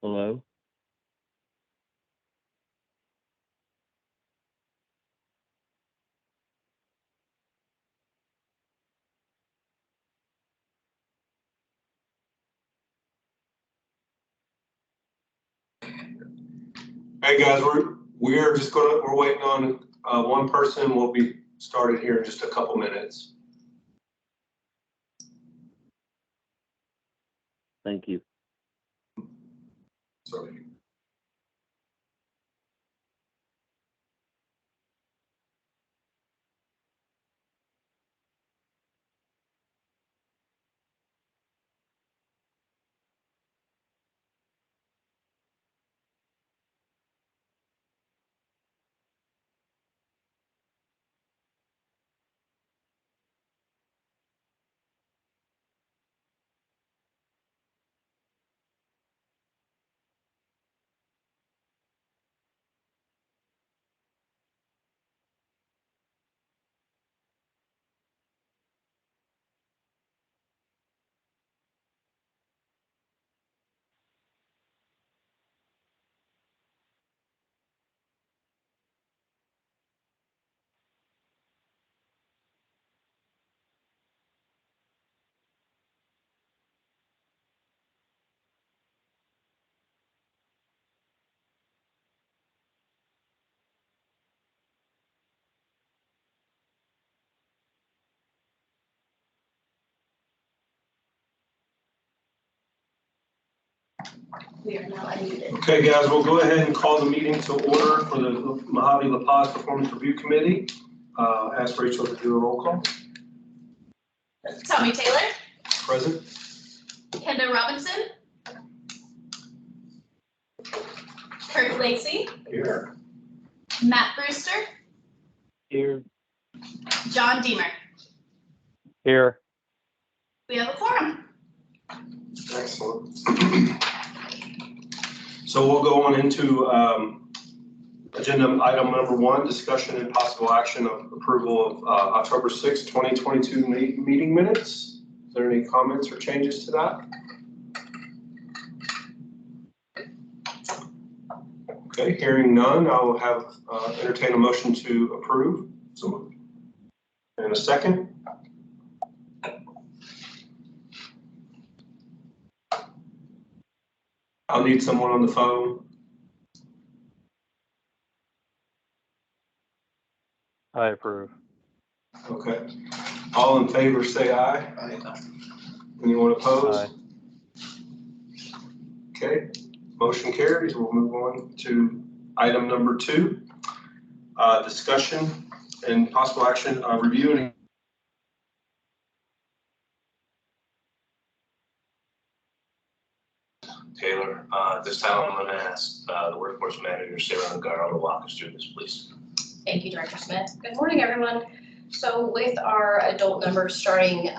Hello? Hey guys, we're just we're waiting on one person. We'll be started here in just a couple minutes. Thank you. Sorry. We are now unmuted. Okay, guys, we'll go ahead and call the meeting to order for the Mojave La Paz Performance Review Committee. Ask Rachel to do a roll call. Tommy Taylor, Present. Kendra Robinson, Kurt Lacey, Here. Matt Brewster, Here. John Deemer. Here. We have a quorum. Excellent. So we'll go on into agenda item number 1, discussion and possible action of approval of October 6, 2022 meeting minutes. Is there any comments or changes to that? Okay, hearing none, I will have entertain a motion to approve. So moved. And a second. I'll need someone on the phone. I approve. Okay. All in favor, say aye. Aye. Anyone opposed? Aye. Okay, motion carries. We'll move on to item number 2, discussion and possible action, reviewing. Taylor, this time I'm going to ask the workforce manager, Sarah Nagarro, to walk us through this, please. Thank you, Director Smith. Good morning, everyone. So with our adult numbers starting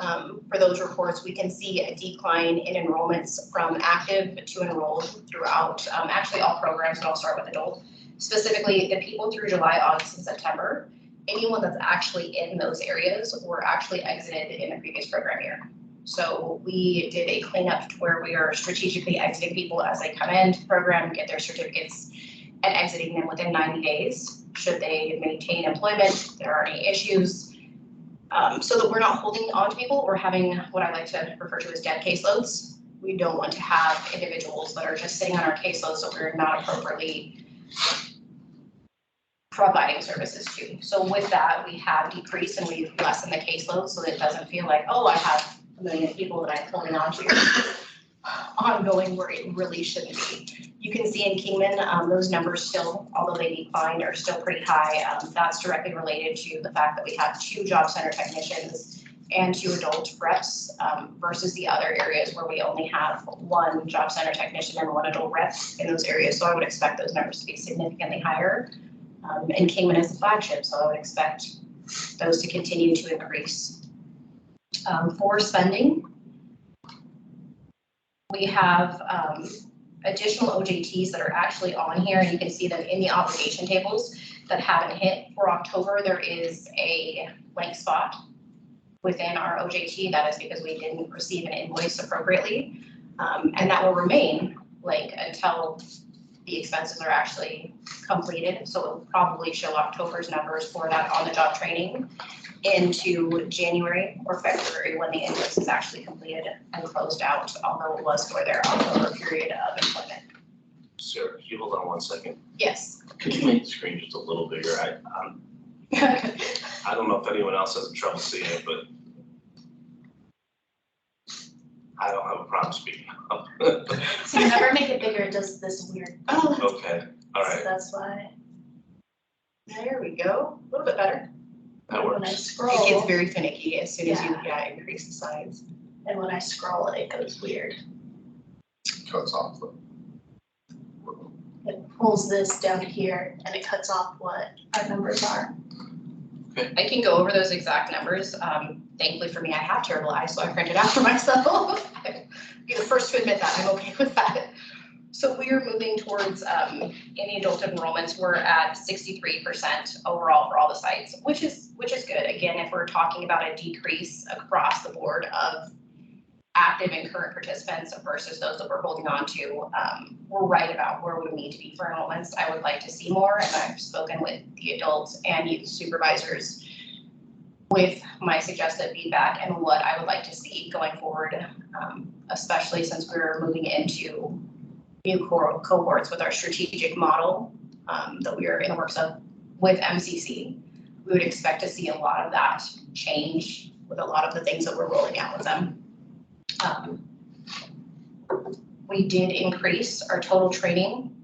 for those reports, we can see a decline in enrollments from active to enrolled throughout actually all programs, but I'll start with adult. Specifically, the people through July, August, and September, anyone that's actually in those areas were actually exited in the previous program year. So we did a cleanup to where we are strategically exiting people as they come into the program, get their certificates, and exiting them within 90 days. Should they maintain employment, if there are any issues, so that we're not holding on to people or having what I like to refer to as dead caseloads. We don't want to have individuals that are just sitting on our caseloads that we're not appropriately providing services to. So with that, we have decreased and we've lessened the caseload so that it doesn't feel like, oh, I have a million people that I'm holding on to ongoing where it really shouldn't be. You can see in Kingman, those numbers still, although they declined, are still pretty high. That's directly related to the fact that we have 2 job center technicians and 2 adult reps versus the other areas where we only have 1 job center technician and 1 adult rep in those areas. So I would expect those numbers to be significantly higher. And Kingman is the flagship, so I would expect those to continue to increase. For spending, we have additional OJTs that are actually on here, and you can see them in the obligation tables that haven't hit. For October, there is a blank spot within our OJT. That is because we didn't receive an invoice appropriately, and that will remain link until the expenses are actually completed. So it'll probably show October's numbers for that on-the-job training into January or February when the invoice is actually completed and closed out, although it was for their October period of employment. Sarah, could you hold on 1 second? Yes. Could you make the screen just a little bigger? I don't know if anyone else has trouble seeing it, but I don't have a problem speaking up. So whenever I make it bigger, it does this weird. Oh, Okay, all So right, that's why. there we go. A little bit better. that When I works. scroll, It gets very finicky as soon as you, Yeah. increase the size. and when I scroll, it goes weird. Cuts off the. It pulls this down to here and it cuts off what our numbers are. I can go over those exact numbers. Thankfully for me, I have terrible eyes, so I printed out for myself. Be the first to admit that, I'm okay with that. So we are moving towards, in the adult enrollments, we're at 63% overall for all the sites, which is good. Again, if we're talking about a decrease across the board of active and current participants versus those that we're holding on to, we're right about where we need to be for enrollments. I would like to see more, and I've spoken with the adults and youth supervisors with my suggested feedback and what I would like to see going forward, especially since we're moving into new cohorts with our strategic model that we are in the works of with MCC. We would expect to see a lot of that change with a lot of the things that we're rolling out with them. We did increase our total training.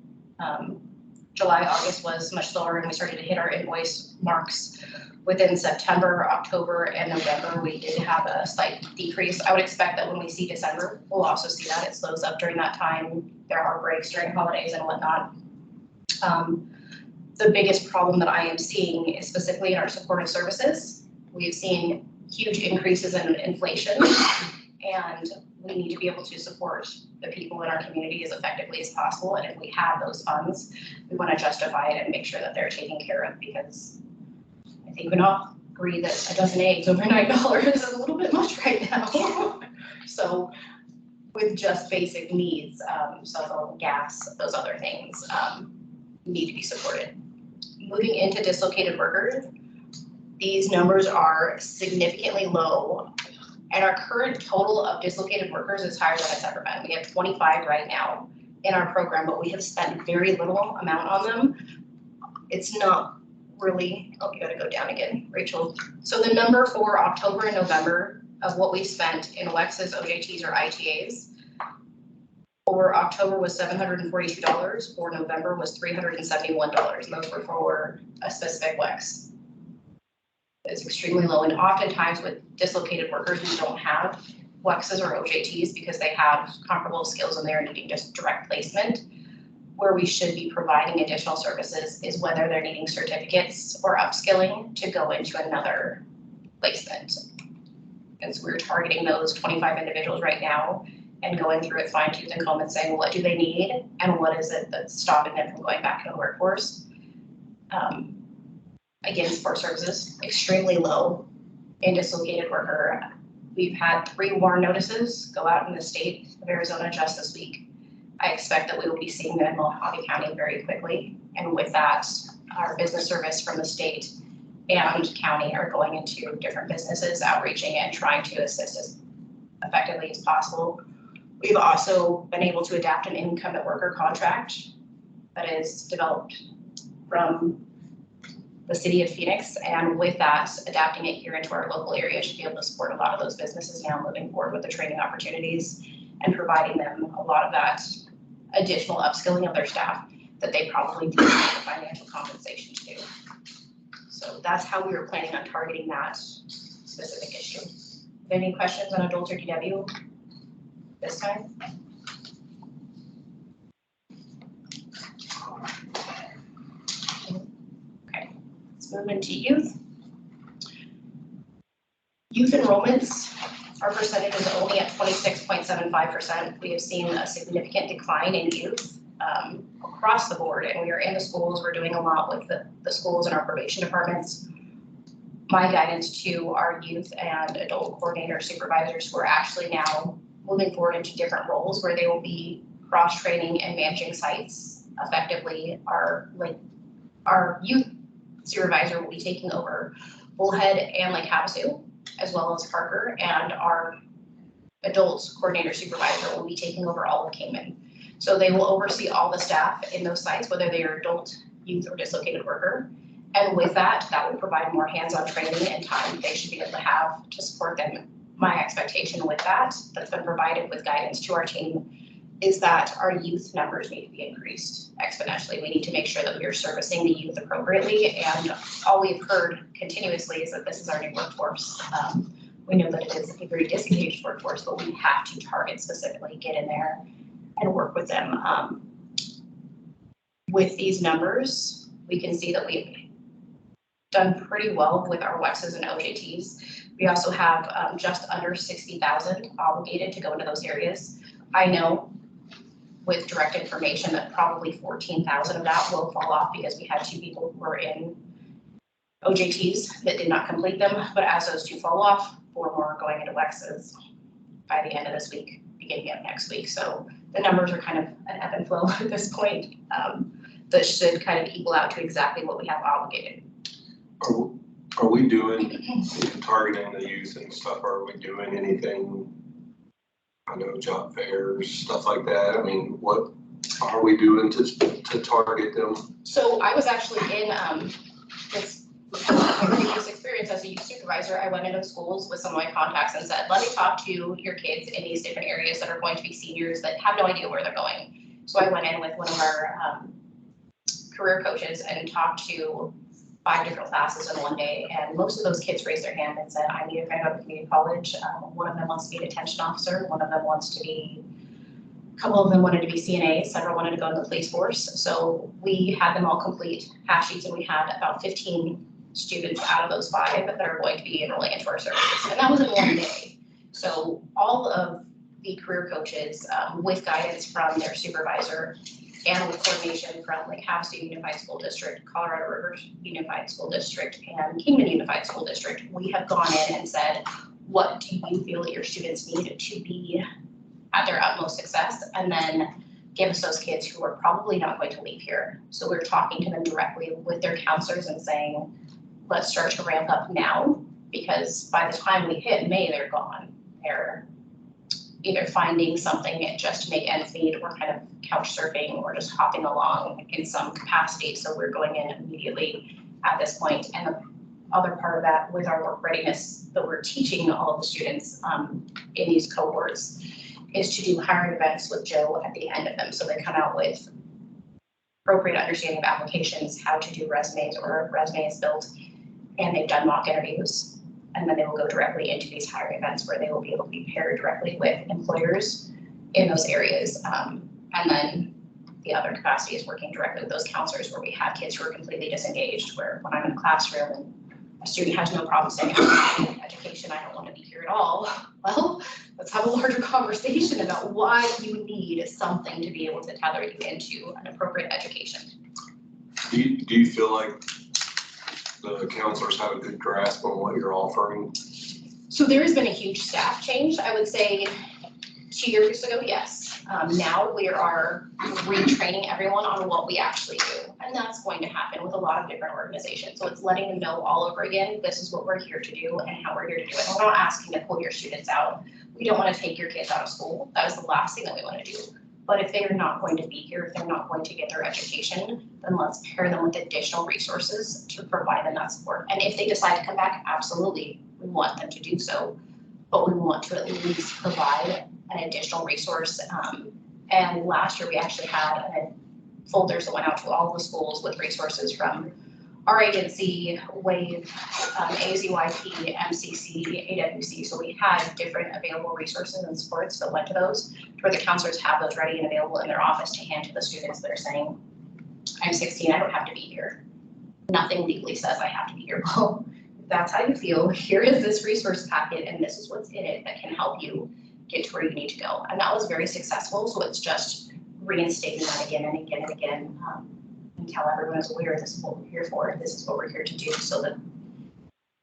July, August was much slower and we started to hit our invoice marks within September, October, and November. We did have a slight decrease. I would expect that when we see December, we'll also see that it slows up during that time. There are breaks during holidays and whatnot. The biggest problem that I am seeing is specifically in our supportive services. We've seen huge increases in inflation and we need to be able to support the people in our community as effectively as possible. And if we have those funds, we want to justify it and make sure that they're taken care of, because I think we can all agree that a dozen eggs over $9 is a little bit much right now. So with just basic needs, cell phone, gas, those other things need to be supported. Moving into dislocated workers, these numbers are significantly low. And our current total of dislocated workers is higher than it's ever been. We have 25 right now in our program, but we have spent very little amount on them. It's not really, oh, you gotta go down again, Rachel. So the number for October and November of what we spent in WEXs, OJTs, or ITAs for October was $742, for November was $371, and those were for a specific WEX. It's extremely low, and oftentimes with dislocated workers, we don't have WEXs or OJTs because they have comparable skills and they're needing just direct placement. Where we should be providing additional services is whether they're needing certificates or upskilling to go into another placement. And so we're targeting those 25 individuals right now and going through it fine tooth and comb and saying, what do they need and what is it that's stopping them from going back into the workforce? Again, support services, extremely low in dislocated worker. We've had 3 warrant notices go out in the state of Arizona just this week. I expect that we will be seeing them in Mojave County very quickly. And with that, our business service from the state and county are going into different businesses, outreaching and trying to assist as effectively as possible. We've also been able to adapt an incumbent worker contract that is developed from the city of Phoenix, and with that, adapting it here into our local area should be able to support a lot of those businesses now moving forward with the training opportunities and providing them a lot of that additional upskilling of their staff that they probably need the financial compensation to do. So that's how we were planning on targeting that specific issue. Any questions on adult or DW this time? Move into youth. Youth enrollments, our percentage is only at 26.75%. We have seen a significant decline in youth across the board, and we are in the schools. We're doing a lot with the schools and our probation departments. My guidance to our youth and adult coordinator supervisors who are actually now moving forward into different roles where they will be cross-training and managing sites effectively. Our youth supervisor will be taking over Bullhead and Lake Havasu, as well as Parker, and our adults coordinator supervisor will be taking over all of Kingman. So they will oversee all the staff in those sites, whether they are adult, youth, or dislocated worker. And with that will provide more hands-on training and time they should be able to have to support them. My expectation with that's been provided with guidance to our team is that our youth numbers need to be increased exponentially. We need to make sure that we are servicing the youth appropriately, and all we've heard continuously is that this is our new workforce. We know that it is a very disengaged workforce, but we have to target specifically, get in there and work with them. With these numbers, we can see that we've done pretty well with our WEXs and OJTs. We also have just under 60,000 obligated to go into those areas. I know with direct information that probably 14,000 of that will fall off because we had 2 people who were in OJTs that did not complete them. But as those 2 fall off, 4 more are going into WEXs by the end of this week, beginning of next week. So the numbers are kind of an ebb and flow at this point. That should kind of equal out to exactly what we have obligated. Are we doing, targeting the youth and stuff, are we doing anything? I know job fairs, stuff like that. I mean, what are we doing to target them? So I was actually in this my previous experience as a youth supervisor. I went into schools with some of my contacts and said, let me talk to your kids in these different areas that are going to be seniors that have no idea where they're going. So I went in with one of our career coaches and talked to 5 different classes in one day, and most of those kids raised their hand and said, I need to go to community college. One of them wants to be a detention officer, one of them wants to be, a couple of them wanted to be CNA, several wanted to go to the police force. So we had them all complete half sheets, and we had about 15 students out of those 5 that are going to be enrolling into our services, and that was in one day. So all of the career coaches, with guidance from their supervisor, and with coordination from Lake Havasu Unified School District, Colorado River Unified School District, and Kingman Unified School District, we have gone in and said, what do you feel that your students need to be at their utmost success? And then give us those kids who are probably not going to leave here. So we're talking to them directly with their counselors and saying, let's start to ramp up now, because by the time we hit May, they're gone. They're either finding something just to make ends meet, or kind of couch surfing, or just hopping along in some capacity. So we're going in immediately at this point. And the other part of that, with our work readiness that we're teaching all of the students in these cohorts, is to do hiring events with Joe at the end of them. So they come out with appropriate understanding of applications, how to do resumes, or a resume is built, and they've done mock interviews. And then they will go directly into these hiring events where they will be able to be paired directly with employers in those areas. And then the other capacity is working directly with those counselors where we have kids who are completely disengaged, where when I'm in a classroom and a student has no problem saying, education, I don't want to be here at all. Well, let's have a larger conversation about why you need something to be able to tether you into an appropriate education. Do you feel like the counselors have a good grasp on what you're offering? So there has been a huge staff change. I would say 2 years ago, yes. Now we are retraining everyone on what we actually do. And that's going to happen with a lot of different organizations. So it's letting them know all over again, this is what we're here to do and how we're here to do it. And we're not asking to pull your students out. We don't want to take your kids out of school. That is the last thing that we want to do. But if they're not going to be here, if they're not going to get their education, then let's pair them with additional resources to provide them that support. And if they decide to come back, absolutely, we want them to do so. But we want to at least provide an additional resource. And last year we actually had folders that went out to all the schools with resources from our agency, WAVE, AZYP, MCC, AWC. So we had different available resources and supports that went to those, where the counselors have those ready and available in their office to hand to the students that are saying, I'm 16, I don't have to be here. Nothing legally says I have to be here. Well, if that's how you feel, here is this resource packet and this is what's in it that can help you get to where you need to go. And that was very successful. So it's just reinstating that again and again and again. And tell everyone is aware this is what we're here for, this is what we're here to do, so that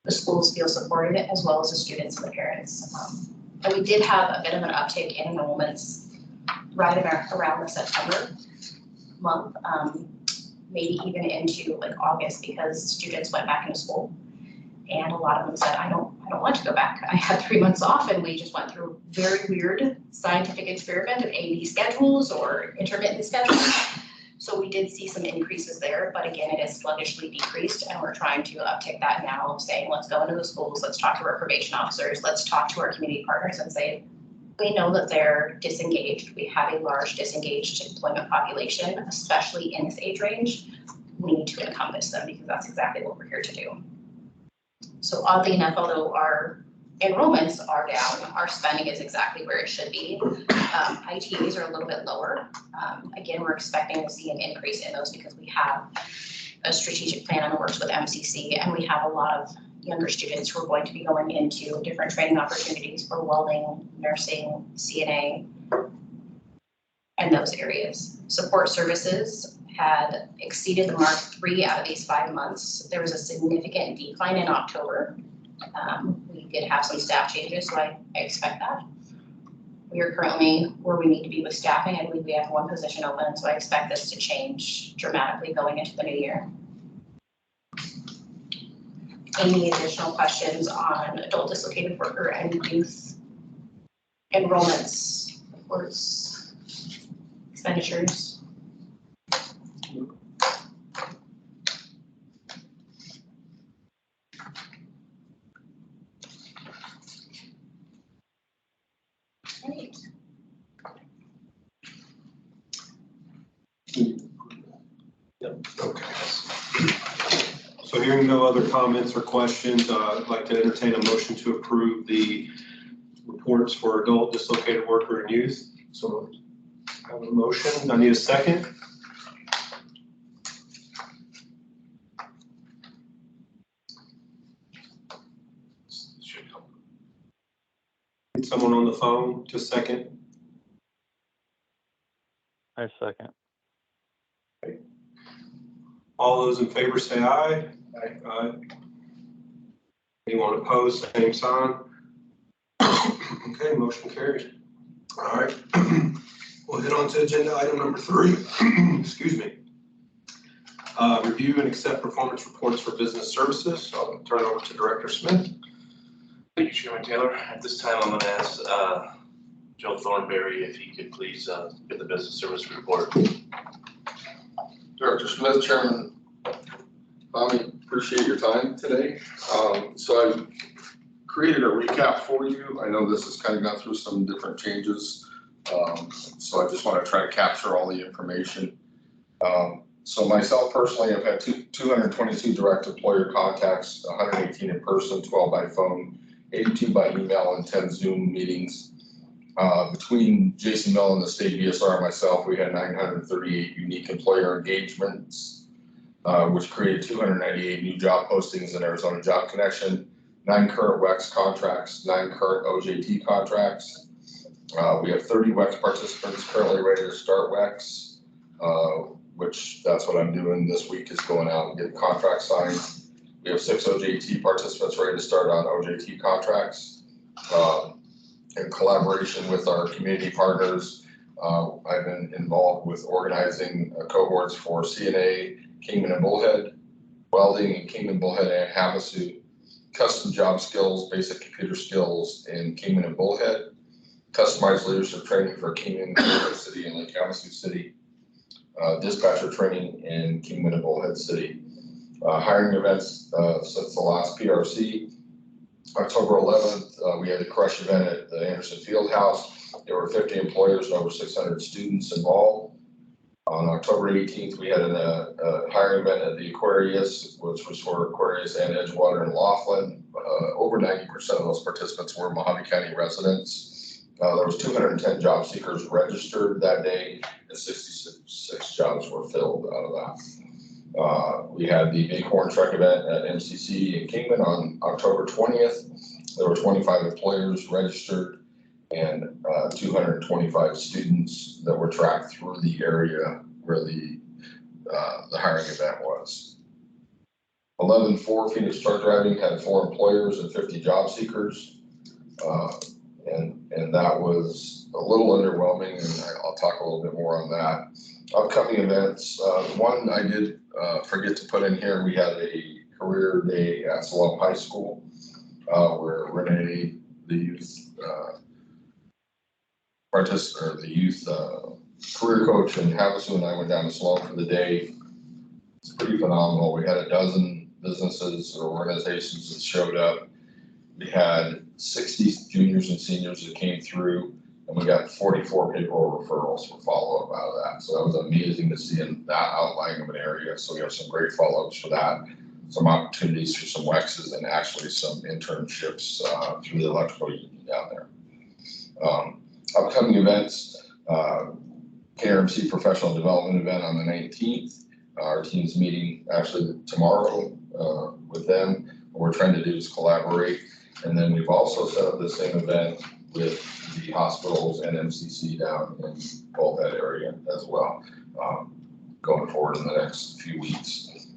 the schools feel supported as well as the students and the parents. And we did have a bit of an uptick in enrollments right around the September month, maybe even into like August, because students went back into school. And a lot of them said, I don't want to go back. I had 3 months off, and we just went through a very weird scientific experiment of A/B schedules or intermittent schedules. So we did see some increases there, but again, it is sluggishly decreased, and we're trying to uptick that now, saying, let's go into the schools, let's talk to our probation officers, let's talk to our community partners and say, we know that they're disengaged. We have a large disengaged employment population, especially in this age range. We need to encompass them because that's exactly what we're here to do. So oddly enough, although our enrollments are down, our spending is exactly where it should be. ITAs are a little bit lower. Again, we're expecting to see an increase in those because we have a strategic plan in the works with MCC, and we have a lot of younger students who are going to be going into different training opportunities for welding, nursing, CNA, and those areas. Support services had exceeded the mark 3 out of these 5 months. There was a significant decline in October. We did have some staff changes, so I expect that. We are currently where we need to be with staffing. I believe we have 1 position open, so I expect this to change dramatically going into the new year. Any additional questions on adult dislocated worker and youth enrollments, reports, expenditures? Great. Okay. So hearing no other comments or questions, I'd like to entertain a motion to approve the reports for adult dislocated worker and youth. So I have a motion. I need a second. Need someone on the phone to second? I second. All those in favor say aye. Aye. Anyone opposed, same sign. Okay, motion carries. All right, we'll hit on to agenda item number 3. Excuse me. Review and accept performance reports for business services. So I'll turn it over to Director Smith. Thank you, Chairman Taylor. At this time, I'm going to ask Joe Thornberry if he could please get the business service report. Director Smith, Chairman Tommy, appreciate your time today. So I created a recap for you. I know this has kind of gone through some different changes. So I just want to try to capture all the information. So myself personally, I've had 222 direct employer contacts, 118 in person, 12 by phone, 82 by email, and 10 Zoom meetings. Between Jason Mill and the state BSR and myself, we had 938 unique employer engagements, which created 298 new job postings in Arizona Job Connection, 9 current WEX contracts, 9 current OJT contracts. We have 30 WEX participants currently ready to start WEX, which that's what I'm doing this week, is going out and getting contracts signed. We have 6 OJT participants ready to start on OJT contracts. In collaboration with our community partners, I've been involved with organizing cohorts for CNA, Kingman and Bullhead, welding in Kingman, Bullhead, and Havasu, custom job skills, basic computer skills in Kingman and Bullhead, customized leadership training for Kingman, Bullhead City, and Lake Havasu City, dispatcher training in Kingman and Bullhead City. Hiring events since the last PRC. October 11th, we had the crush event at the Anderson Fieldhouse. There were 50 employers and over 600 students involved. On October 18th, we had a hiring event at the Aquarius, which was for Aquarius and Edgewater and Laughlin. Over 90% of those participants were Mojave County residents. There was 210 job seekers registered that day, and 66 jobs were filled out of that. We had the Bighorn Trek event at MCC in Kingman on October 20th. There were 25 employers registered and 225 students that were tracked through the area where the hiring event was. 11-4 Phoenix Truck Driving had 4 employers and 50 job seekers. And that was a little underwhelming, and I'll talk a little bit more on that. Upcoming events, one I did forget to put in here, we had a career day at Salem High School where Renee, the youth career coach in Havasu, and I went down to Salem for the day. It's pretty phenomenal. We had a dozen businesses or organizations that showed up. We had 60 juniors and seniors that came through, and we got 44 people referrals for follow-up out of that. So that was amazing to see in that outlying of an area. So we have some great follow-ups for that, some opportunities for some WEXs, and actually some internships through the electrical union down there. Upcoming events, KRMC professional development event on the 19th. Our team's meeting actually tomorrow with them. What we're trying to do is collaborate. And then we've also set up the same event with the hospitals and MCC down in both that area as well, going forward in the next few weeks.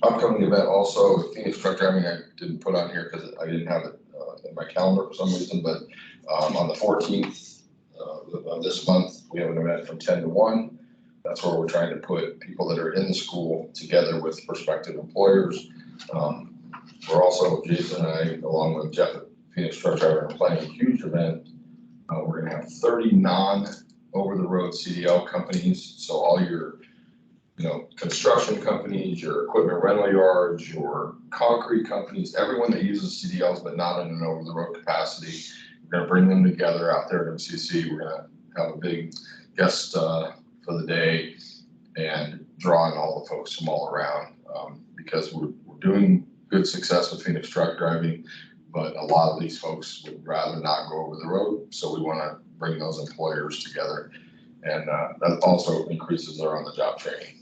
Upcoming event also, Phoenix Truck Driving, I didn't put on here because I didn't have it in my calendar for some reason, but on the 14th of this month, we have an event from 10 to 1. That's where we're trying to put people that are in the school together with prospective employers. We're also, Jason and I, along with Jeff at Phoenix Truck Driver, are planning a huge event. We're gonna have 30 non-over-the-road CDL companies. So all your, construction companies, your equipment rental yards, your concrete companies, everyone that uses CDLs but not in an over-the-road capacity, we're gonna bring them together out there at MCC. We're gonna have a big guest for the day and drawing all the folks from all around because we're doing good success with Phoenix Truck Driving, but a lot of these folks would rather not go over the road. So we want to bring those employers together, and that also increases their on-the-job training.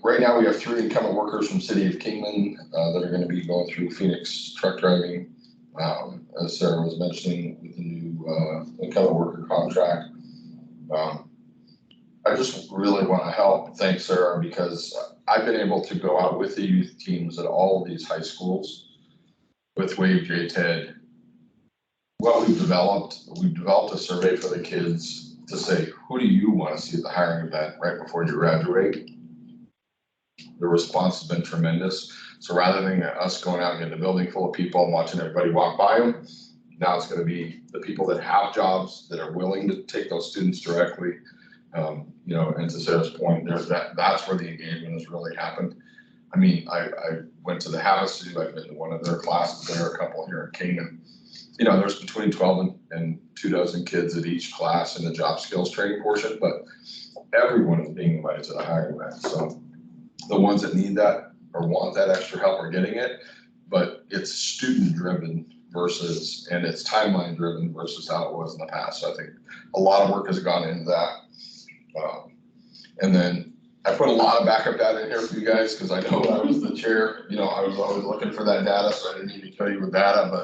Right now we have 3 incumbent workers from City of Kingman that are going to be going through Phoenix Truck Driving. As Sarah was mentioning with the new incumbent worker contract. I just really want to thank Sarah, because I've been able to go out with the youth teams at all of these high schools with Wave JTED. What we've developed a survey for the kids to say, who do you want to see at the hiring event right before you graduate? The response has been tremendous. So rather than us going out and getting a building full of people and watching everybody walk by them, now it's going to be the people that have jobs that are willing to take those students directly. And to Sarah's point, that's where the engagement has really happened. I mean, I went to the Havasu, I've been to one of their classes there, a couple here in Kingman. There's between 12 and 24 kids at each class in the job skills training portion, but everyone is being invited to the hiring event. So the ones that need that or want that extra help are getting it, but it's student driven and it's timeline driven versus how it was in the past. So I think a lot of work has gone into that. And then I put a lot of backup data in here for you guys because I know I was the chair. I was always looking for that data, so I didn't need to kill you with data.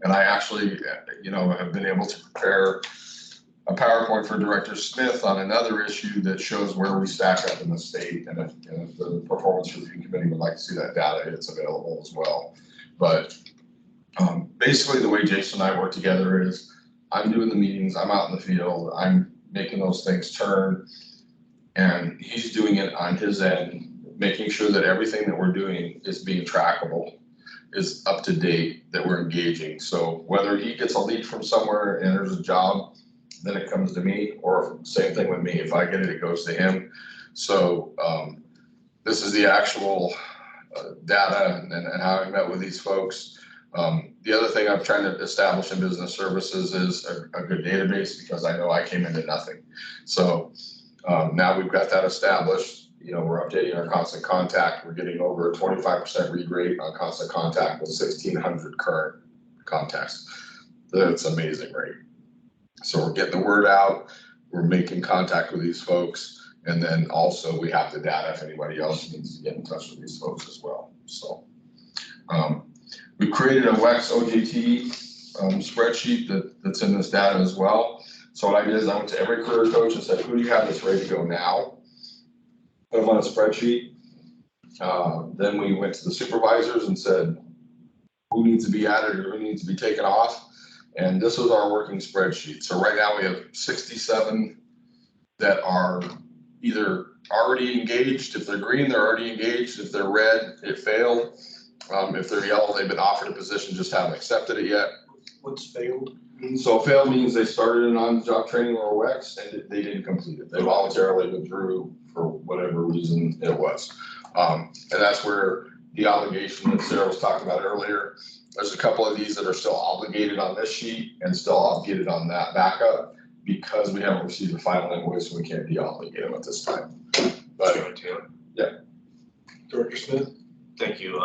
And I actually, have been able to prepare a PowerPoint for Director Smith on another issue that shows where we stack up in the state. And if the Performance Review Committee would like to see that data, it's available as well. But basically, the way Jason and I work together is I'm doing the meetings, I'm out in the field, I'm making those things turn, and he's doing it on his end, making sure that everything that we're doing is being trackable, is up to date, that we're engaging. So whether he gets a lead from somewhere and there's a job, then it comes to me, or same thing with me. If I get it, it goes to him. So this is the actual data and how I met with these folks. The other thing I'm trying to establish in business services is a good database, because I know I came into nothing. So now we've got that established. We're updating our constant contact. We're getting over a 25% read rate on constant contact with 1,600 current contacts. That's amazing rate. So we're getting the word out. We're making contact with these folks. And then also we have the data if anybody else needs to get in touch with these folks as well. So we've created a WEX OJT spreadsheet that's in this data as well. So what I did is I went to every career coach and said, who do you have that's ready to go now? Put them on a spreadsheet. Then we went to the supervisors and said, who needs to be added or who needs to be taken off? And this was our working spreadsheet. So right now we have 67 that are either already engaged. If they're green, they're already engaged. If they're red, it failed. If they're yellow, they've been offered a position, just haven't accepted it yet. What's failed? So failed means they started an on-the-job training or WEX and they didn't complete it. They voluntarily withdrew for whatever reason it was. And that's where the obligation that Sarah was talking about earlier, there's a couple of these that are still obligated on this sheet and still obligated on that backup because we haven't received the final invoice and we can't de-obligate them at this time. But Chairman Taylor. Director Smith? Thank you.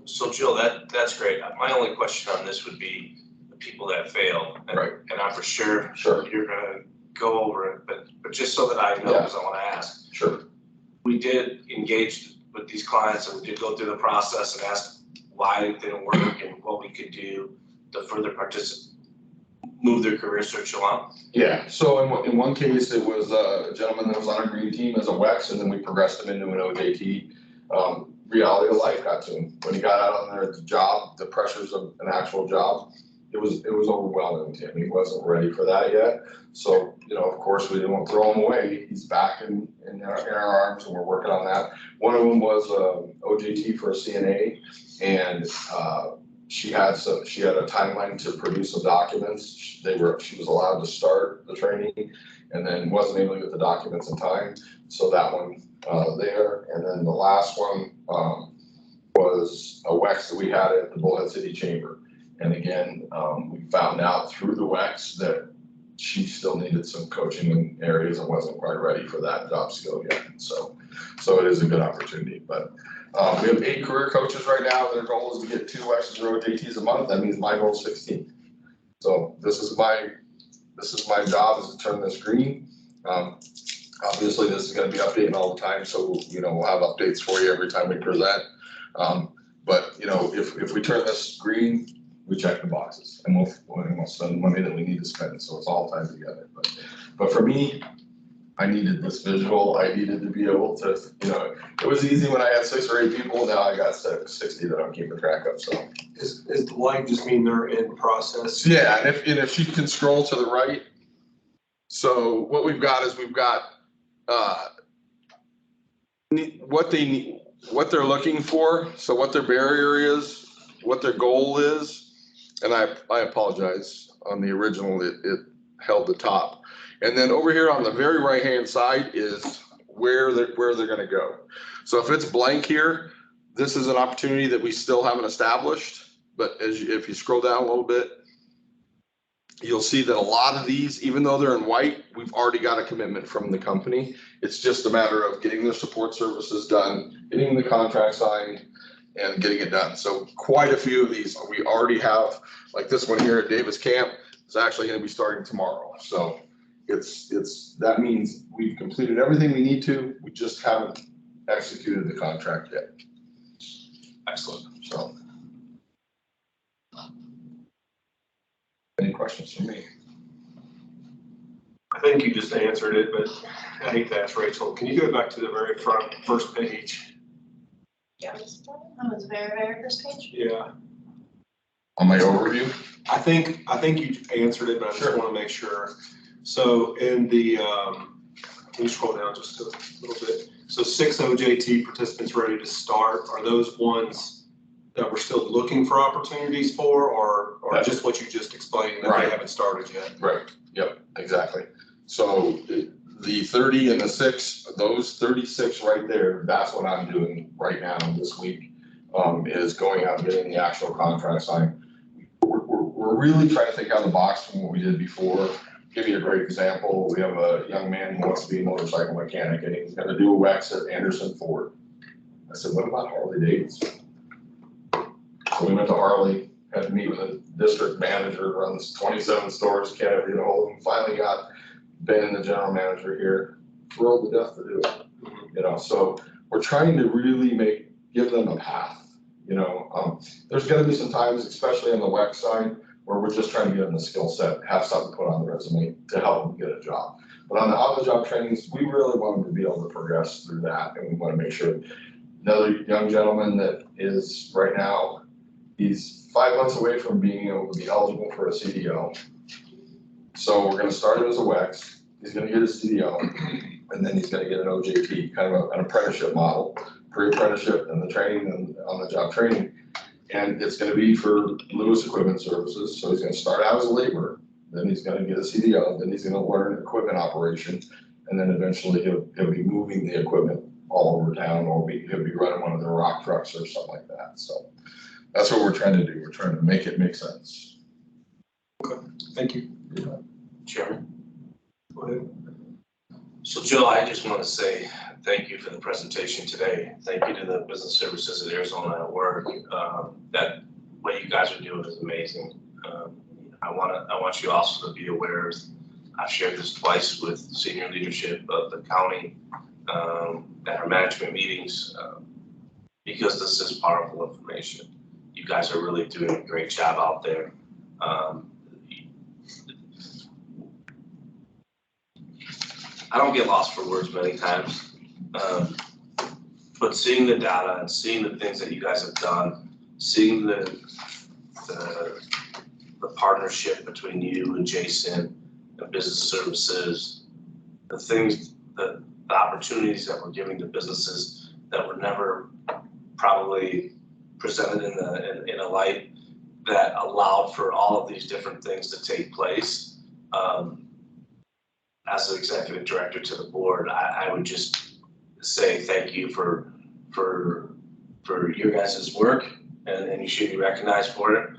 So Jill, that's great. My only question on this would be the people that fail. And- Right. And I'm for sure sure, you're gonna go over it, but just so that I know, because I wanna ask. sure. We did engage with these clients and we did go through the process and ask why it didn't work and what we could do to further move their career search along. Yeah, so in one case, it was a gentleman that was on a green team as a WEX, and then we progressed him into an OJT. Reality of life got to him. When he got out on the job, the pressures of an actual job, it was overwhelming to him. He wasn't ready for that yet. So, of course, we didn't want to throw him away. He's back in our arms, and we're working on that. One of them was OJT for a CNA, and she had a timeline to produce some documents. She was allowed to start the training and then wasn't able to get the documents in time. So that one there. And then the last one was a WEX that we had at the Bullhead City Chamber. And again, we found out through the WEX that she still needed some coaching in areas and wasn't quite ready for that job skill yet. So it is a good opportunity. But we have 8 career coaches right now. Their goal is to get 2 WEXs or OJTs a month. That means my goal is 16. So this is my job, is to turn this green. Obviously, this is going to be updating all the time, so we'll have updates for you every time we present. But if we turn this green, we check the boxes, and we'll spend the money that we need to spend. So it's all tied together. But for me, I needed this visual. I needed to be able to, it was easy when I had 6 or 8 people. Now I got 60 that I'm keeping track of. So Is the light just mean they're in process? yeah, and if you can scroll to the right. So what we've got is what they need, what they're looking for. So what their barrier is, what their goal is. And I apologize, on the original, it held the top. And then over here on the very right-hand side is where they're gonna go. So if it's blank here, this is an opportunity that we still haven't established. But if you scroll down a little bit, you'll see that a lot of these, even though they're in white, we've already got a commitment from the company. It's just a matter of getting their support services done, getting the contract signed, and getting it done. So quite a few of these we already have, like this one here at Davis Camp is actually going to be starting tomorrow. So that means we've completed everything we need to. We just haven't executed the contract yet. Excellent. So any questions for me? I think you just answered it, but I hate to ask Rachel. Can you go back to the very first page? That was very, very first page. Yeah. On my overview? I think you answered it, but I just Sure. want to make sure. So in the, can you scroll down just a little bit? So 6 OJT participants ready to start. Are those ones that we're still looking for opportunities for, or just what you just explained that Right. they haven't started yet? Right, yep, exactly. So the 30 and the 6, those 36 right there, that's what I'm doing right now this week, is going out and getting the actual contract signed. We're really trying to think out of the box from what we did before. Give you a great example. We have a young man who wants to be a motorcycle mechanic, and he's gonna do a WEX at Anderson Ford. I said, what about Harley Davidson? So we went to Harley, had to meet with a district manager, runs 27 stores, can't get a hold of him. Finally got Ben, the general manager here, thrilled to death to do it. So we're trying to really give them a path. There's gonna be some times, especially on the WEX side, where we're just trying to get them the skill set, have something to put on the resume to help them get a job. But on the on-the-job trainings, we really want them to be able to progress through that, and we want to make sure another young gentleman that is right now, he's 5 months away from being able to be eligible for a CDO. So we're gonna start him as a WEX, he's gonna get his CDO, and then he's gonna get an OJT, kind of an apprenticeship model, pre-apprenticeship and the training and on-the-job training. And it's gonna be for Lewis Equipment Services, so he's gonna start out as a laborer, then he's gonna get a CDO, then he's gonna learn equipment operation, and then eventually he'll be moving the equipment all over town, or he'll be running one of the rock trucks or something like that. So that's what we're trying to do. We're trying to make it make sense. Thank you. Chairman. Go ahead. So Joe, I just want to say thank you for the presentation today. Thank you to the Business Services of Arizona at Work. That what you guys are doing is amazing. I want you also to be aware, I've shared this twice with senior leadership of the county at our management meetings, because this is powerful information. You guys are really doing a great job out there. I don't get lost for words many times, but seeing the data and seeing the things that you guys have done, seeing the partnership between you and Jason and Business Services, the things, the opportunities that we're giving to businesses that were never probably presented in a light that allowed for all of these different things to take place. As an executive director to the board, I would just say thank you for your guys' work, and you should be recognized for it,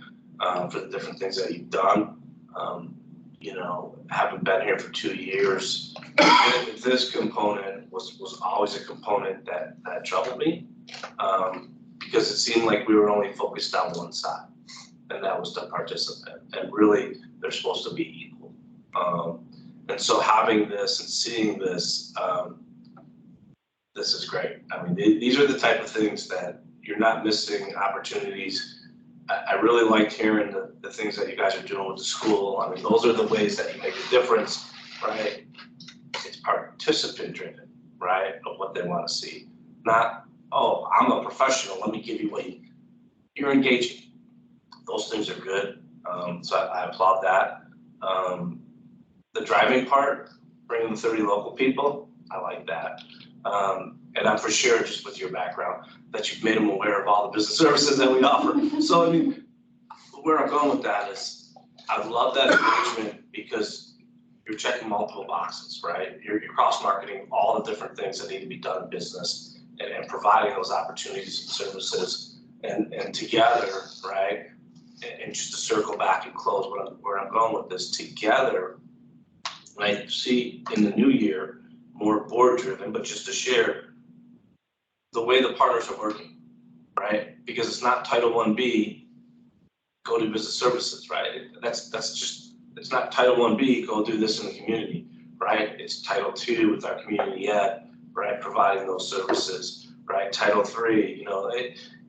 for the different things that you've done. You know, having been here for 2 years, this component was always a component that troubled me, because it seemed like we were only focused on one side, and that was the participant, and really they're supposed to be equal. And so having this and seeing this, this is great. I mean, these are the type of things that you're not missing opportunities. I really liked hearing the things that you guys are doing with the school. I mean, those are the ways that you make a difference, right? It's participant driven, right, of what they want to see. Not, oh, I'm a professional, let me give you what you're engaging. Those things are good. So I applaud that. The driving part, bringing the 30 local people, I like that. And I'm for sure, just with your background, that you've made them aware of all the business services that we offer. So I mean, where I'm going with that is, I love that engagement because you're checking multiple boxes, right? You're cross-marketing all the different things that need to be done in business and providing those opportunities and services and together, right? And just to circle back and close where I'm going with this, together, I see in the new year, more board driven, but just to share the way the partners are working, right? Because it's not Title 1B, go do business services, right? That's just, it's not Title 1B, go do this in the community, right? It's Title 2 with our community ed, right? Providing those services, right? Title 3, you know,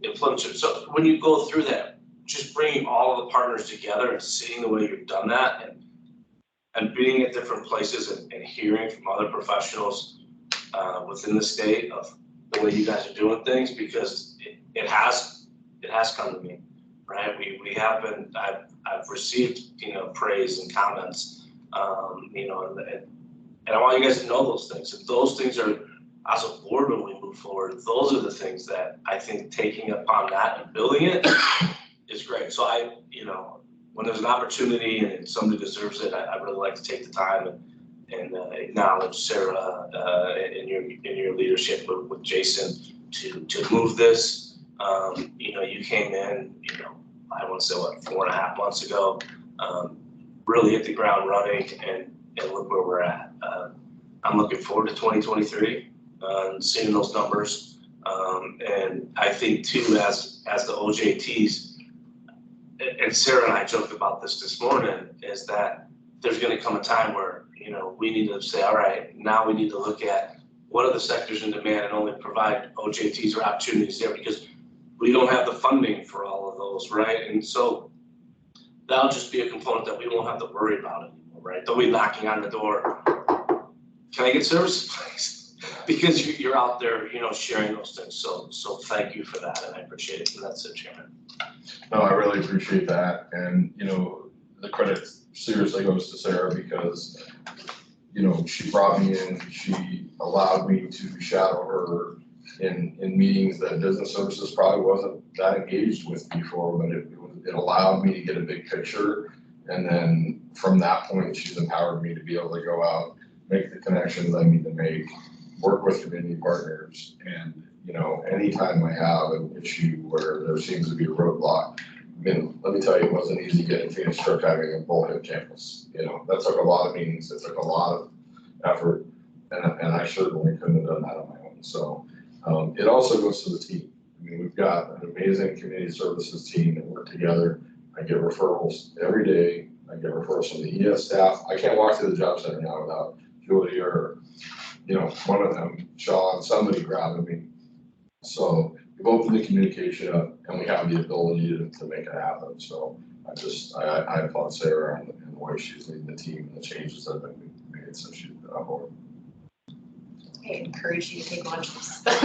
influencer. So when you go through that, just bringing all of the partners together and seeing the way you've done that and being at different places and hearing from other professionals within the state of the way you guys are doing things, because it has come to me, right? We have been, I've received, you know, praise and comments, you know, and I want you guys to know those things. If those things are, as a board, when we move forward, those are the things that I think taking upon that and building it is great. So you know, when there's an opportunity and somebody deserves it, I really like to take the time and acknowledge Sarah in your leadership with Jason to move this. You know, you came in, you know, I want to say 4.5 months ago, really hit the ground running and look where we're at. I'm looking forward to 2023 and seeing those numbers. And I think too, as the OJTs, and Sarah and I joked about this morning, is that there's going to come a time where, you know, we need to say, all right, now we need to look at what are the sectors in demand and only provide OJTs or opportunities there, because we don't have the funding for all of those, right? And so that'll just be a component that we won't have to worry about anymore, right? They'll be knocking on the door. Can I get services, please? because you're out there, sharing those things. So thank you for that, and I appreciate it. And that's it, Chairman. No, I really appreciate that, and, the credit seriously goes to Sarah because, she brought me in, she allowed me to shadow her in meetings that business services probably wasn't that engaged with before, but it allowed me to get a big picture. And then from that point, she's empowered me to be able to go out, make the connections I need to make, work with community partners. And, anytime I have an issue where there seems to be a roadblock, let me tell you, it wasn't easy getting Phoenix Truck having a Bullhead campus. That took a lot of meetings, it took a lot of effort, and I certainly couldn't have done that on my own. So it also goes to the team. We've got an amazing community services team that work together. I get referrals every day. I get referrals from the ES staff. I can't walk to the job center now without Julie or, one of them, Sean, somebody grabbing me. So we've opened the communication up and we have the ability to make it happen. So I applaud Sarah and the way she's leading the team and the changes that have been made since she's been on board. I encourage you to take lunches. I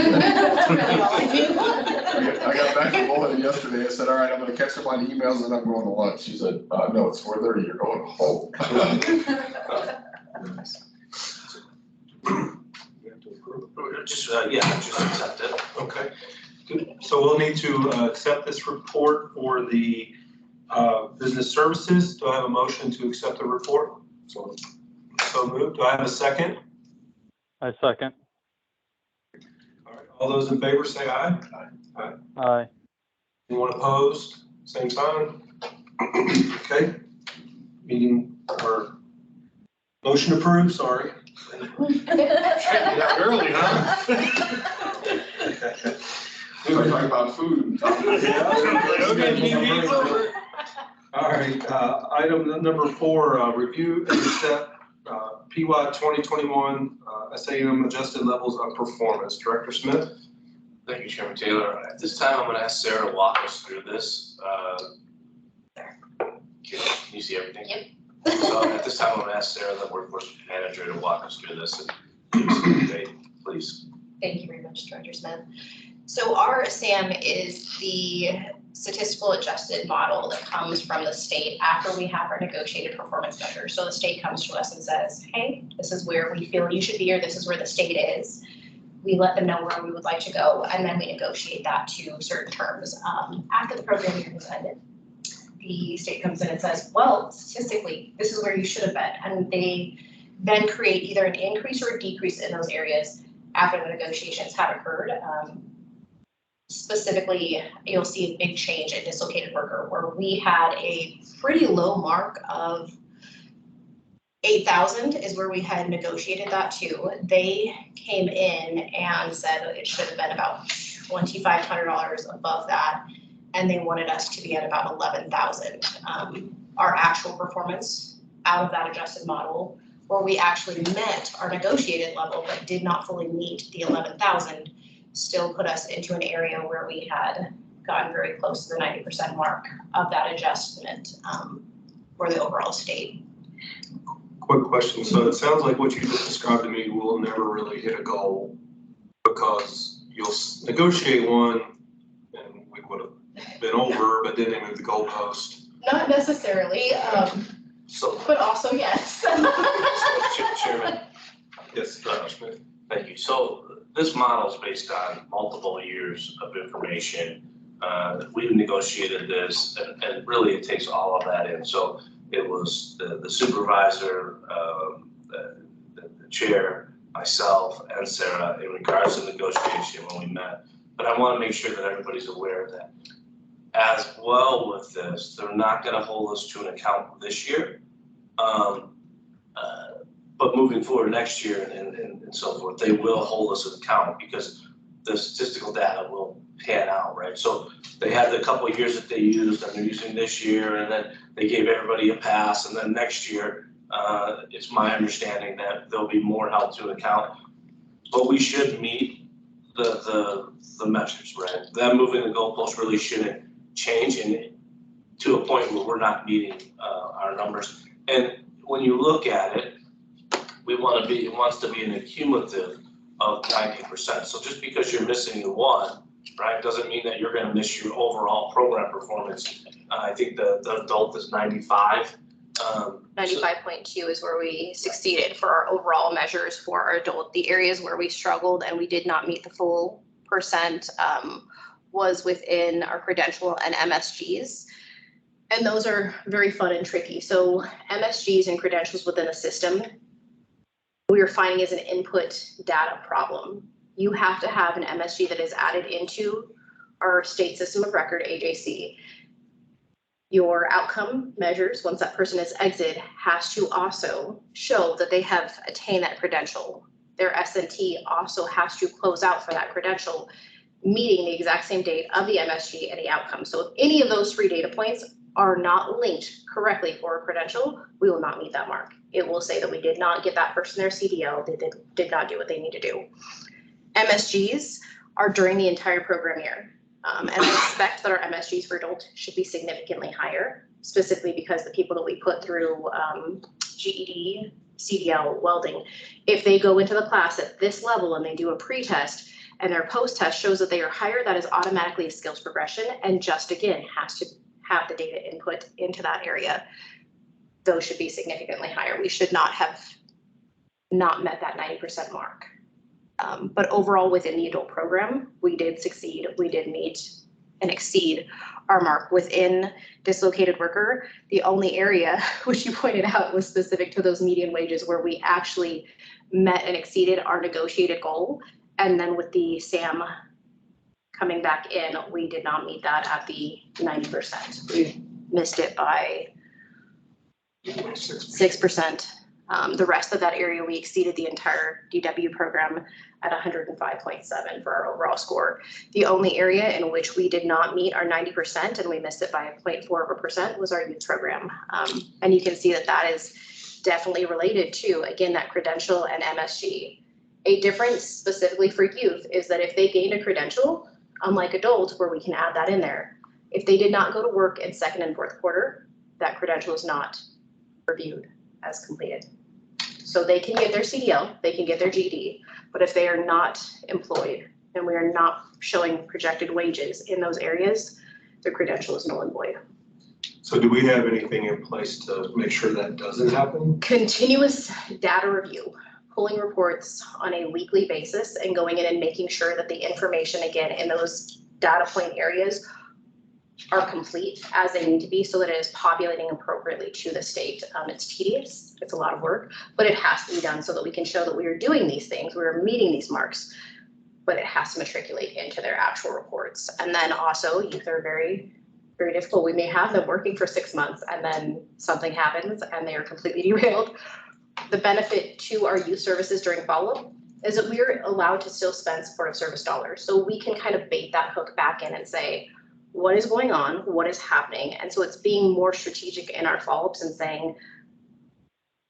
got back from Bullhead yesterday. I said, all right, I'm gonna catch up on emails and I'm going to lunch. She said, no, it's 4:30, you're going home. Just accept it. Okay, good. So we'll need to accept this report for the business services. Do I have a motion to accept the report? So moved. Do I have a second? I second. All right, all those in favor say aye. Aye. Anyone opposed? Same sign. Okay. Meeting or motion approved, sorry. Yeah, early, huh? We were talking about food. All right, item number 4, review and accept PY 2021 SAM adjusted levels of performance. Director Smith? Thank you, Chairman Taylor. At this time, I'm going to ask Sarah to walk us through this. Can you see everything? Yep. So at this time, I'm going to ask Sarah, the workforce manager, to walk us through this and give us an update, please. Thank you very much, Director Smith. So our SAM is the statistical adjusted model that comes from the state after we have our negotiated performance measures. So the state comes to us and says, hey, this is where we feel you should be, or this is where the state is. We let them know where we would like to go, and then we negotiate that to certain terms. After the program year has ended, the state comes in and says, well, statistically, this is where you should have been. And they then create either an increase or a decrease in those areas after the negotiations have occurred. Specifically, you'll see a big change in dislocated worker, where we had a pretty low mark of 8,000 is where we had negotiated that to. They came in and said it should have been about $2,500 above that, and they wanted us to be at about 11,000. Our actual performance out of that adjusted model, where we actually met our negotiated level but did not fully meet the 11,000, still put us into an area where we had gotten very close to the 90% mark of that adjustment for the overall state. Quick question. So it sounds like what you just described to me will never really hit a goal because you'll negotiate one and we would have been over, but then they move the goalpost. Not necessarily, So, but also yes. Chairman, Yes, Dr. Smith. thank you. So this model is based on multiple years of information. We've negotiated this, and really it takes all of that in. So it was the supervisor, the chair, myself, and Sarah in regards to negotiation when we met. But I want to make sure that everybody's aware of that. As well with this, they're not going to hold us to an account this year. But moving forward next year and so forth, they will hold us to account because the statistical data will pan out, right? So they had the couple of years that they used, and they're using this year, and then they gave everybody a pass, and then next year, it's my understanding that there'll be more held to account. But we should meet the measures, right? Them moving the goalpost really shouldn't change to a point where we're not meeting our numbers. And when you look at it, it wants to be an accumulative of 90%. So just because you're missing the one, right, doesn't mean that you're gonna miss your overall program performance. I think the adult is 95. 95.2 is where we succeeded for our overall measures for our adult. The areas where we struggled and we did not meet the full percent was within our credential and MSGs. And those are very fun and tricky. So MSGs and credentials within the system, we are finding is an input data problem. You have to have an MSG that is added into our state system of record, AJC. Your outcome measures, once that person is exited, has to also show that they have attained that credential. Their S&T also has to close out for that credential, meeting the exact same date of the MSG and the outcome. So if any of those 3 data points are not linked correctly for a credential, we will not meet that mark. It will say that we did not get that person their CDL, they did not do what they need to do. MSGs are during the entire program year. And I expect that our MSGs for adult should be significantly higher, specifically because the people that we put through GED, CDL, welding, if they go into the class at this level and they do a pre-test and their post-test shows that they are higher, that is automatically a skills progression and just again has to have the data input into that area. Those should be significantly higher. We should not have not met that 90% mark. But overall within the adult program, we did succeed. We did meet and exceed our mark. Within dislocated worker, the only area which you pointed out was specific to those median wages where we actually met and exceeded our negotiated goal. And then with the SAM coming back in, we did not meet that at the 90%. We missed it by 6%. The rest of that area, we exceeded the entire DW program at 105.7 for our overall score. The only area in which we did not meet our 90% and we missed it by 0.4% was our youth program. And you can see that that is definitely related to, again, that credential and MSG. A difference specifically for youth is that if they gained a credential, unlike adults where we can add that in there, if they did not go to work in 2nd and 4th quarter, that credential is not reviewed as completed. So they can get their CDL, they can get their GED, but if they are not employed and we are not showing projected wages in those areas, their credential is null and void. So do we have anything in place to make sure that doesn't happen? Continuous data review, pulling reports on a weekly basis and going in and making sure that the information, again, in those data point areas are complete as they need to be so that it is populating appropriately to the state. It's tedious, it's a lot of work, but it has to be done so that we can show that we are doing these things, we are meeting these marks, but it has to matriculate into their actual reports. And then also youth are very, very difficult. We may have them working for 6 months and then something happens and they are completely derailed. The benefit to our youth services during follow-up is that we're allowed to still spend supportive service dollars. So we can kind of bait that hook back in and say, what is going on? What is happening? And so it's being more strategic in our follow-ups and saying,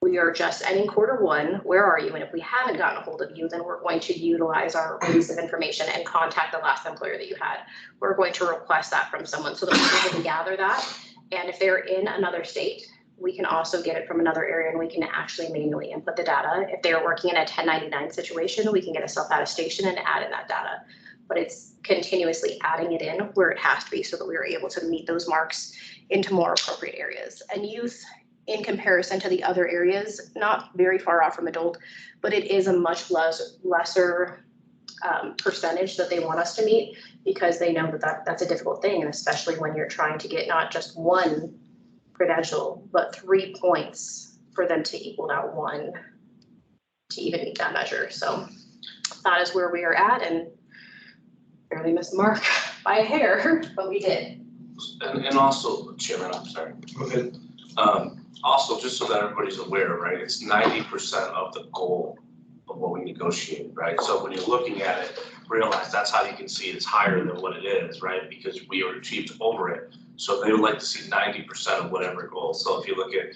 we are just ending Q1, where are you? And if we haven't gotten a hold of you, then we're going to utilize our release of information and contact the last employer that you had. We're going to request that from someone so that we can gather that. And if they're in another state, we can also get it from another area and we can actually manually input the data. If they're working in a 1099 situation, we can get a self-attestation and add in that data. But it's continuously adding it in where it has to be so that we are able to meet those marks into more appropriate areas. And youth, in comparison to the other areas, not very far off from adult, but it is a much lesser percentage that they want us to meet because they know that that's a difficult thing, and especially when you're trying to get not just one credential, but 3 points for them to equal out 1 to even meet that measure. So that is where we are at, and barely missed the mark by a hair, but we did. And also, Chairman, I'm sorry. Go ahead. Also, just so that everybody's aware, right, it's 90% of the goal of what we negotiated, right? So when you're looking at it, realize that's how you can see it's higher than what it is, right? Because we are achieved over it. So they would like to see 90% of whatever goal. So if you look at,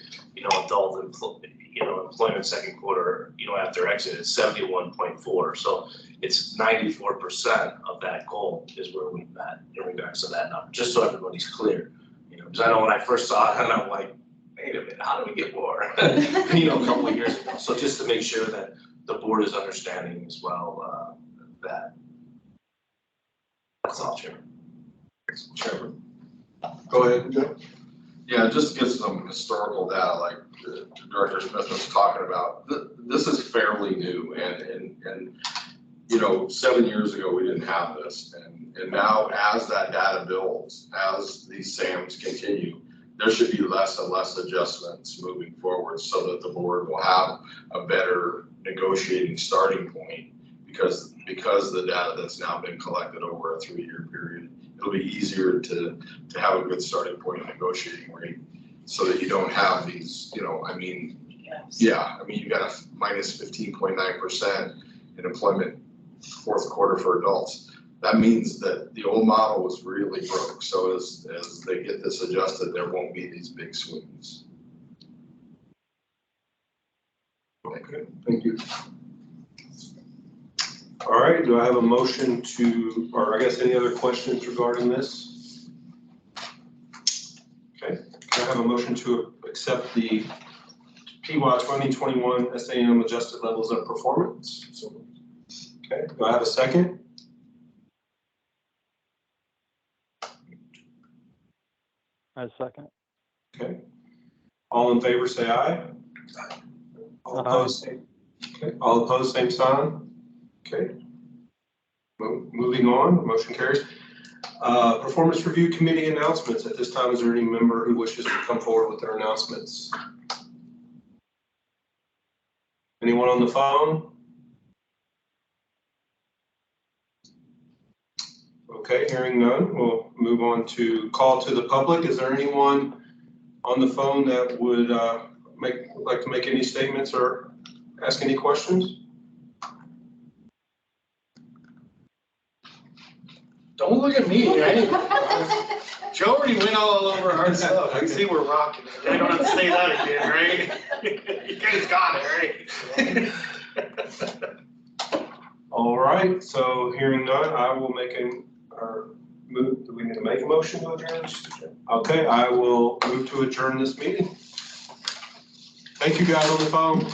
adult employment 2nd quarter, after exit, it's 71.4. So it's 94% of that goal is where we met in regards to that number, just so everybody's clear. Because I know when I first saw it, and I'm like, wait a minute, how do we get more? A couple of years ago. So just to make sure that the board is understanding as well, that. That's all, Chairman. Chairman. Go ahead, Joe. Yeah, just to get some historical data, like Director Smith was talking about, this is fairly new and, you know, 7 years ago, we didn't have this. And now as that data builds, as these SAMs continue, there should be less and less adjustments moving forward so that the board will have a better negotiating starting point because the data that's now been collected over a 3-year period, it'll be easier to have a good starting point in negotiating rate so that you don't have these, you know, I mean, yeah, I mean, you got a minus 15.9% in employment fourth quarter for adults. That means that the old model was really broke. So as they get this adjusted, there won't be these big swings. Okay, thank you. All right, do I have a motion to, or I guess any other questions regarding this? Okay, can I have a motion to accept the PY 2021 SAM adjusted levels of performance? Okay, do I have a second? I second. Okay, all in favor say aye. All opposed, okay, all opposed, same sign. Okay. Moving on, motion carries. Performance Review Committee announcements. At this time, is there any member who wishes to come forward with their announcements? Anyone on the phone? Okay, hearing none, we'll move on to call to the public. Is there anyone on the phone that would like to make any statements or ask any questions? Don't look at me. Joe already went all over our stuff. I see we're rocking it. I don't have to say that again, right? You guys got it, right? All right, so hearing none, I will make a move. Do we need to make a motion to adjourn? Okay, I will move to adjourn this meeting. Thank you guys on the phone.